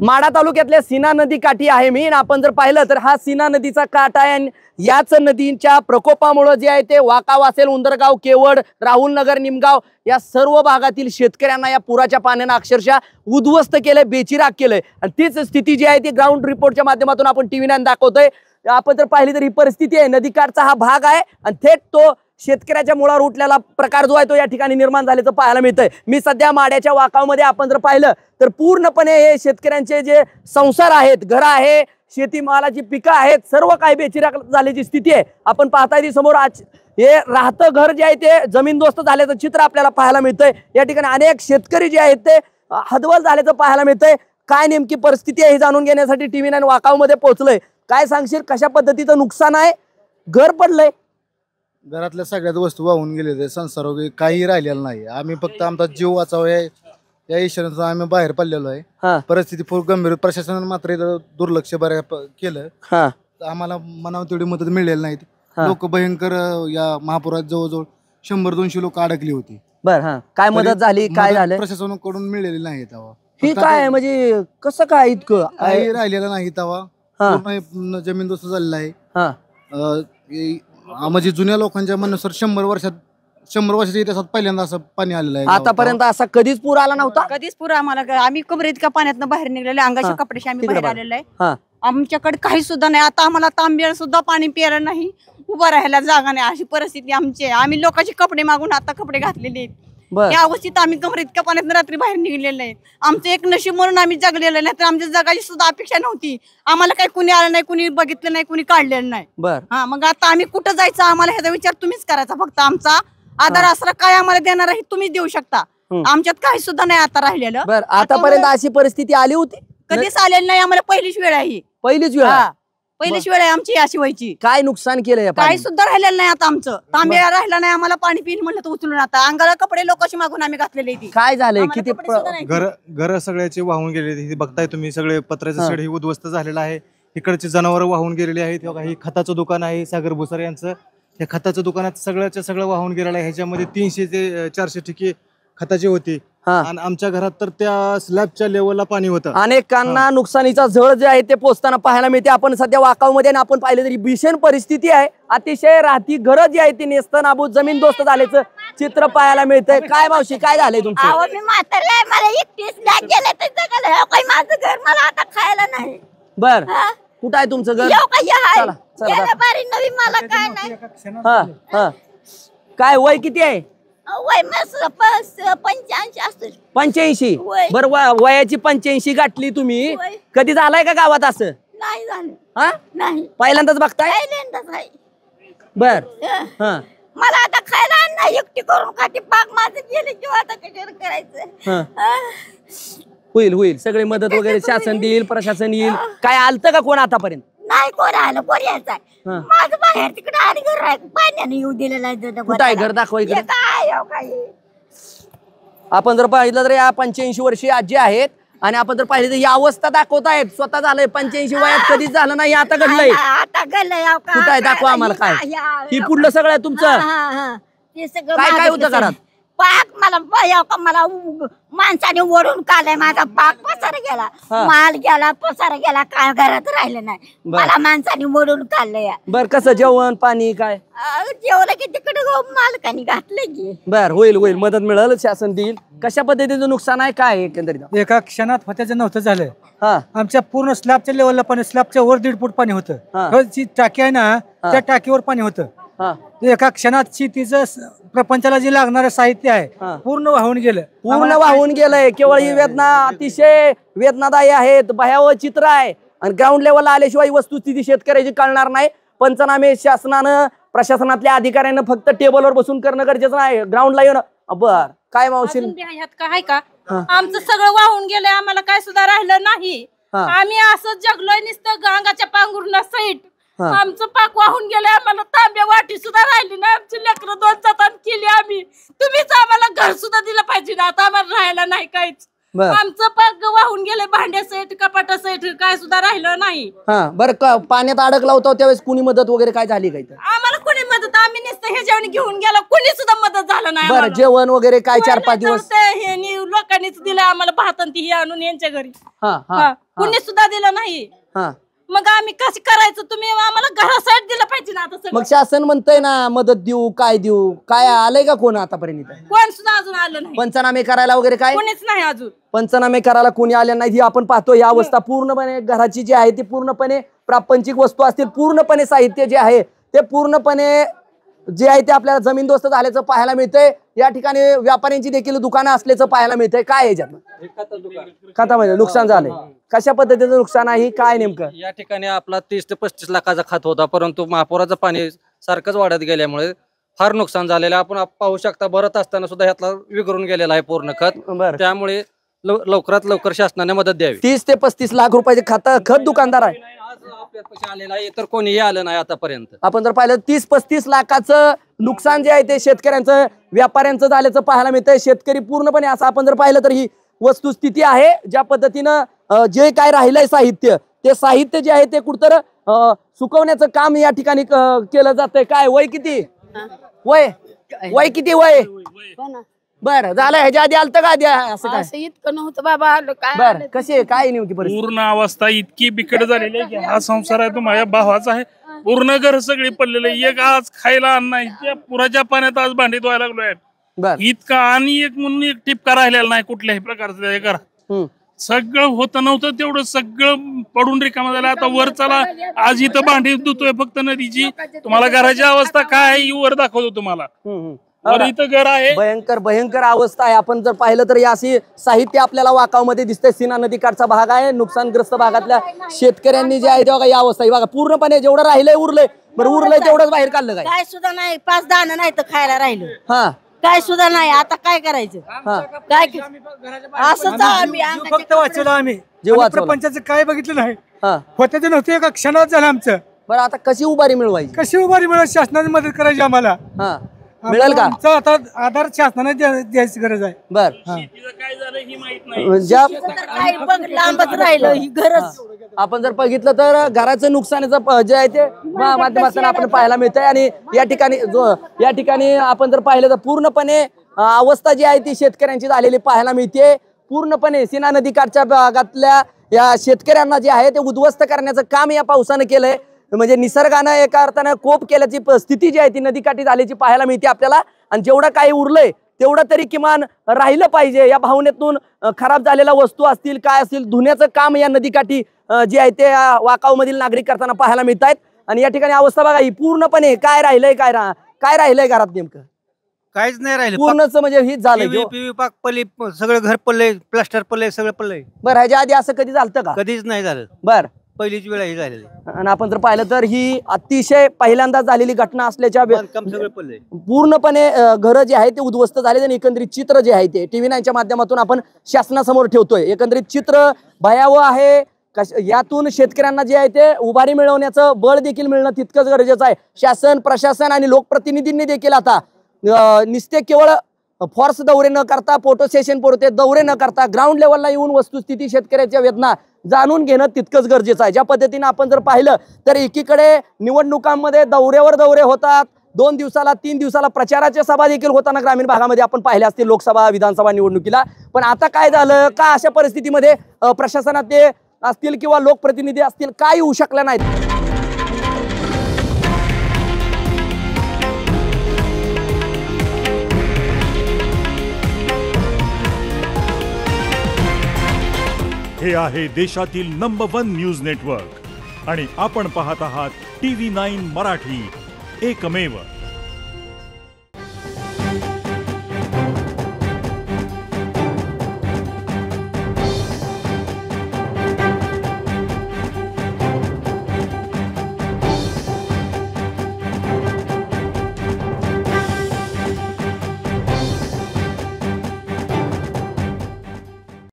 माढा तालुक्यातल्या सीना नदी काठी आहे मी. आपण जर पाहिलं तर हा सीना नदीचा काठ आहे आणि याच नदीच्या प्रकोपामुळे जे आहे ते वाकाव असेल, उंदरगाव, केवड, राहुलनगर, निमगाव या सर्व भागातील शेतकऱ्यांना या पुराच्या पाण्याने अक्षरशः उद्ध्वस्त केलंय, बेचिराग केलंय. आणि तीच स्थिती जी आहे ती ग्राउंड रिपोर्टच्या माध्यमातून आपण TV9 दाखवतोय. आपण जर पाहिली तर ही परिस्थिती आहे. नदीकाठचा हा भाग आहे आणि थेट तो शेतकऱ्याच्या मुळावर उठलेला प्रकार जो आहे तो या ठिकाणी निर्माण झाल्याचं पाहायला मिळतंय. मी सध्या माड्याच्या वाकावमध्ये आपण जर पाहिलं तर पूर्णपणे हे शेतकऱ्यांचे जे संसार आहेत, घर आहे, शेतीमालाची पिकं आहेत, सर्व काही बेचिराग झाल्याची स्थिती आहे. आपण पाहताय ती समोर आज हे राहतं घर जे आहे ते जमीनदोस्त झाल्याचं चित्र आपल्याला पाहायला मिळतंय. या ठिकाणी अनेक शेतकरी जे आहेत ते हतबल झाल्याचं पाहायला मिळतंय. काय नेमकी परिस्थिती आहे हे जाणून घेण्यासाठी TV9 वाकावमध्ये पोहोचलोय. काय सांगशील, कशा पद्धतीचं नुकसान आहे? घर पडलंय, घरातल्या सगळ्याच वस्तू वाहून गेले, संसार वगैरे काही राहिलेलं नाही. आम्ही फक्त आमचा जीव वाचावा या इशाऱ्यातून आम्ही बाहेर पडलेलो आहे. परिस्थिती खूप गंभीर. प्रशासनाने मात्र दुर्लक्ष बऱ्या केलं. आम्हाला मनावर तेवढी मदत मिळेल नाही. लोक भयंकर या महापुरात जवळजवळ 100-200 लोक अडकली होती. बर, काय मदत झाली, काय झालं? प्रशासनाकडून मिळेली नाही तेव्हा. ही काय म्हणजे कसं काय इतकं काही राहिलेलं नाही तेव्हा. जमीनदोस्त झालेला आहे. म्हणजे जुन्या लोकांच्या मनानुसार 100 वर्षाच्या इतिहासात पहिल्यांदा असं पाणी आलेलं आहे. आतापर्यंत असा कधीच पूर आला नव्हता. कधीच पूर आम्हाला, आम्ही कमरेत का पाण्यातनं बाहेर निघलेले, अंगाच्या कपड्याशी आम्ही बाहेर आलेलो आहे. आमच्याकडे काही सुद्धा नाही. आता आम्हाला तांब्या सुद्धा पाणी प्यायला नाही, उभं राहायला जागा नाही, अशी परिस्थिती आमची आहे. आम्ही लोकांचे कपडे मागून आता कपडे घातलेले आहेत. या अवस्थेत आम्ही कमरेत का पाण्यात रात्री बाहेर निघलेले आहेत. आमचं एक नशीब म्हणून आम्ही जगलेलं नाही, तर आमच्या जगाची सुद्धा अपेक्षा नव्हती. आम्हाला काही कुणी आलं नाही, कुणी बघितलं नाही, कुणी काढलेलं नाही. मग आता आम्ही कुठं जायचं, आम्हाला ह्याचा विचार तुम्हीच करायचा. फक्त आमचा आधार आसरा काय आम्हाला देणार आहे तुम्हीच देऊ शकता. आमच्यात काही सुद्धा नाही आता राहिलेलं. बरं, आतापर्यंत अशी परिस्थिती आली होती? कधीच आलेली नाही. आम्हाला पहिलीच वेळ आहे. पहिलीच वेळ आहे आमची अशी व्हायची. काय नुकसान केलंय? काही सुद्धा राहिलेलं नाही आता आमचं. तांब्या राहिला नाही आम्हाला, पाणी पिन म्हणलं तर उचलून आता अंगाला कपडे लोकांशी मागून आम्ही घातलेले. काय झालंय? किती घर सगळ्याचे वाहून गेले. बघताय तुम्ही सगळे पत्र्याचं शेड हे उद्ध्वस्त झालेलं आहे. इकडचे जनावर वाहून गेलेले आहेत. हे खताचं दुकान आहे सागर भुसार यांचं. या खताचं दुकानात सगळं वाहून गेलेलं आहे. ह्याच्यामध्ये 300 ते 400 ठिके खताची होती आणि आमच्या घरात तर त्या स्लॅबच्या लेवलला पाणी होतं. अनेकांना नुकसानीचा झळ जे आहे ते पोचताना पाहायला मिळते. आपण सध्या वाकावमध्ये आपण पाहिलं तरी भीषण परिस्थिती आहे. अतिशय राहती घरं जी आहे ती नेस्तनाबूत, जमीनदोस्त झाल्याचं चित्र पाहायला मिळतंय. काय मावशी, काय झालंय तुमचं? मी म्हातारले, मला 31 लाख गेले तर जगलं काही माझं घर, मला आता खायला नाही. बर, कुठं आहे तुमचं घर? नवीन मला काय नाही. काय वय किती आहे? वय 85 असतो. 85? बर, वयाची 85 गाठली तुम्ही. कधी झालाय का गावात असं? नाही झालं. नाही, पहिल्यांदाच बघताय? पहिल्यांदाच आहे. बर, मला आता खायला नाही, एकटी करून खाते. पाक माझं गेले किंवा आता कशाला करायचं. होईल सगळी मदत वगैरे शासन देईल, प्रशासन येईल. काय आलतं का कोण आतापर्यंत? नाही, कोण आलं, कोण यायचं. माझं बाहेर तिकडे आणि घर पाण्याने येऊ दिलेलं आहे. कुठं आहे घर? दाखवा इकडे. आपण जर पाहिलं तर या 85 वर्षीय आजी आहेत आणि आपण जर पाहिलं तर ही अवस्था दाखवतायत. स्वतः झालंय 85 वयात, कधीच झालं नाही, आता घडलंय. कुठं आहे? दाखवा आम्हाला. काय ही पुढलं सगळं आहे तुमचं? काय होतं घरात? पाक मला माणसाने ओढून काढलाय. माझा पाक पसारा गेला, माल गेला, पसारा गेला, काय घरात राहिलं नाही. मला माणसाने ओढून काढलंय. बर, कसं जेवण पाणी काय? जेवलं की तिकडे मालकाने घातलं की. बर, होईल मदत मिळेल, शासन देईल. कशा पद्धतीचं नुकसान आहे काय एकंदरीत? एका क्षणात होत्याचं नव्हतं झालं. आमच्या पूर्ण स्लॅबच्या लेवलला पाणी, स्लॅबच्या वर 1.5 फूट पाणी होतं. जी टाकी आहे ना, त्या टाकीवर पाणी होतं. एका क्षणात शेतीचं प्रपंचाला जे लागणारं साहित्य आहे पूर्ण वाहून गेलंय. केवळ ही वेदना अतिशय वेदनादायी आहेत. भयावह चित्र आहे आणि ग्राउंड लेवलला आल्याशिवाय वस्तुस्थिती शेतकऱ्याची कळणार नाही. पंचनामे शासनानं, प्रशासनातल्या अधिकाऱ्यांना फक्त टेबलवर बसून करणं गरजेचं नाही, ग्राउंडला येणं. बर, काय मावशी? काय का आमचं सगळं वाहून गेलंय, आम्हाला काय सुद्धा राहिलं नाही. आम्ही असं जगलोय नुसतं गांगाच्या पांघरुणा सहित. आमचं पाक वाहून गेले, आम्हाला तांब्या वाटी सुद्धा राहिली ना. आमची लेकरं 2 तासात केली आम्ही. तुम्हीच आम्हाला घर सुद्धा दिलं पाहिजे ना. आता आम्हाला राहायला नाही काहीच. आमचं पाक वाहून गेले, भांड्यासहित, कपाटासहित, काय सुद्धा राहिलं नाही. बरं, पाण्यात अडकला होता त्यावेळेस कुणी मदत वगैरे काय झाली? काय आम्हाला कोणी मदत आम्ही नुसतं हे जेवण घेऊन गेलो, कोणी सुद्धा मदत झालं नाही बरं आम्हाला. जेवण वगैरे काय 4-5 दिवस हे लोकांनीच दिलं आम्हाला भात आणि हे आणून यांच्या घरी. कोणी सुद्धा दिलं नाही. मग आम्ही कसं करायचं? तुम्ही आम्हाला घरासाठी दिलं पाहिजे ना. आता मग शासन म्हणतंय ना मदत देऊ काय देऊ, काय आलंय का कोण आतापर्यंत? कोण सुद्धा अजून आलं नाही. पंचनामे करायला वगैरे काय कोणीच नाही अजून. पंचनामे करायला कोणी आले नाही. ही आपण पाहतो ही अवस्था पूर्णपणे घराची जी आहे ती पूर्णपणे प्रापंचिक वस्तू असतील, पूर्णपणे साहित्य जे आहे ते पूर्णपणे जे आहे ते आपल्याला जमीनदोस्त झाल्याचं पाहायला मिळतंय. या ठिकाणी व्यापाऱ्यांची देखील दुकानं असल्याचं पाहायला मिळतंय. काय याच्यात खतामध्ये नुकसान झालंय? कशा पद्धतीचं नुकसान आहे काय नेमकं? या ठिकाणी आपला 30 ते 35 लाखाचा खात होता, परंतु महापुराचं पाणी सारखंच वाढत गेल्यामुळे फार नुकसान झालेलं आपण पाहू शकता. भरत असताना सुद्धा ह्यातला विघरून गेलेला आहे पूर्ण खत. त्यामुळे लवकरात लवकर शासनाने मदत द्यावी. 30 ते 35 लाख रुपयाचे खत दुकानदार आहे. आलेला आहे तर कोणीही आलं नाही आतापर्यंत. आपण जर पाहिलं 30-35 लाखाचं नुकसान जे आहे ते शेतकऱ्यांचं व्यापाऱ्यांचं झाल्याचं पाहायला मिळतंय. शेतकरी पूर्णपणे असं आपण जर पाहिलं तर ही वस्तुस्थिती आहे. ज्या पद्धतीनं जे काय राहिलंय साहित्य, ते साहित्य जे आहे ते कुठतर सुकवण्याचं काम या ठिकाणी केलं जातंय. काय वय किती? वय किती वय? बरं झालं. ह्याच्या आधी आलतं का आधी असं काय? इतकं नव्हतं बाबा. बरं कशी आहे काय नेमकी परिस्थिती? पूर्ण अवस्था इतकी बिकट झालेली आहे की हा संसार आहे तो माझ्या भावाचा आहे. पूर्ण घर सगळी पडलेलं आहे. एक आज खायला अन्न नाही. त्या पुराच्या पाण्यात आज भांडी धुवायला लागलोय. इतका आणि एक म्हणून एक टिपका राहिलेला नाही कुठल्याही प्रकारचं घरात. सगळं होतं नव्हतं तेवढं सगळं पडून रिकामा झालं. आता वर चला, आज इथं भांडी धुतोय फक्त नदीची. तुम्हाला घराची अवस्था काय आहे वर दाखवतो तुम्हाला. इथं घर आहे. भयंकर अवस्था आहे. आपण जर पाहिलं तर अशी साहित्य आपल्याला वाकावमध्ये दिसतंय. सीना नदीकाठचा भाग आहे. नुकसानग्रस्त भागातल्या शेतकऱ्यांनी जे आहे तेव्हा ही अवस्था आहे बघा. पूर्णपणे जेवढं राहिलंय उरलंय. बरं उरलंय तेवढंच बाहेर काढलं काय? काय सुद्धा नाही. 5 दाणं नाही तर खायला राहिलं. काय सुद्धा नाही. आता काय करायचं? काय असंच आम्ही फक्त वाचलं. आम्ही प्रपंचाचं काय बघितलं नाही. होतं ते नव्हतं. एका क्षणात झालं आमचं. बरं आता कशी उभारी मिळवायची? कशी उभारी मिळवायची? शासनाने मदत करायची आम्हाला. मिळेल का? आता आधार शासनाने द्यायची गरज आहे. बर काय झालं ही माहित नाही. लांबच राहिलं ही गरज. आपण जर बघितलं तर घराचं नुकसानाचं जे आहे ते माध्यमातून आपण पाहायला मिळतंय. आणि या ठिकाणी आपण जर पाहिलं तर पूर्णपणे अवस्था जी आहे ती शेतकऱ्यांची झालेली पाहायला मिळते. पूर्णपणे सीना नदीकाठच्या भागातल्या या शेतकऱ्यांना जे आहे ते उद्ध्वस्त करण्याचं काम या पावसानं केलंय. म्हणजे निसर्गानं एका अर्थानं कोप केल्याची स्थिती जी आहे ती नदीकाठी झाल्याची पाहायला मिळते आपल्याला. आणि जेवढं काही उरलंय तेवढं तरी किमान राहिलं पाहिजे. या भावनेतून खराब झालेल्या वस्तू असतील काय असतील धुण्याचं काम या नदीकाठी जे आहे ते वाकावमधील नागरिक करताना पाहायला मिळत आहेत. आणि या ठिकाणी अवस्था बघा ही पूर्णपणे काय राहिलंय काय राहिलंय घरात नेमकं? काहीच नाही राहिलं. पूर्णच म्हणजे हीच झालं. पाक पडले सगळं घर पडलंय. प्लास्टर पडलंय सगळं पडलंय. बरं ह्याच्या आधी असं कधी झालं का? कधीच नाही झालं. बर पहिलीच वेळ ही झालेली. आणि आपण जर पाहिलं तर ही अतिशय पहिल्यांदा झालेली घटना असल्याच्या पूर्णपणे घरं जे आहे ते उद्ध्वस्त झाले. आणि एकंदरीत चित्र जे आहे ते TV9च्या माध्यमातून आपण शासनासमोर ठेवतोय. एकंदरीत चित्र भयावह आहे. यातून शेतकऱ्यांना जे आहे ते उभारी मिळवण्याचं बळ देखील मिळणं तितकंच गरजेचं आहे. शासन प्रशासन आणि लोकप्रतिनिधींनी देखील आता निस्ते केवळ फॉर्स दौरे न करता फोटो सेशन पुरते दौरे न करता ग्राउंड लेवलला येऊन वस्तुस्थिती शेतकऱ्याच्या वेदना जाणून घेणं तितकंच गरजेचं आहे. ज्या पद्धतीने आपण जर पाहिलं तर एकीकडे निवडणुकांमध्ये दौऱ्यावर दौरे होतात. 2 दिवसाला 3 दिवसाला प्रचाराच्या सभा देखील होताना ग्रामीण भागामध्ये आपण पाहिल्या असतील लोकसभा विधानसभा निवडणुकीला. पण आता काय झालं का अशा परिस्थितीमध्ये प्रशासनात असतील किंवा लोकप्रतिनिधी असतील काय होऊ शकलं नाहीत. हे आहे देशातील नंबर 1 न्यूज नेटवर्क आणि आपण पाहत आहात TV9 मराठी, एकमेव.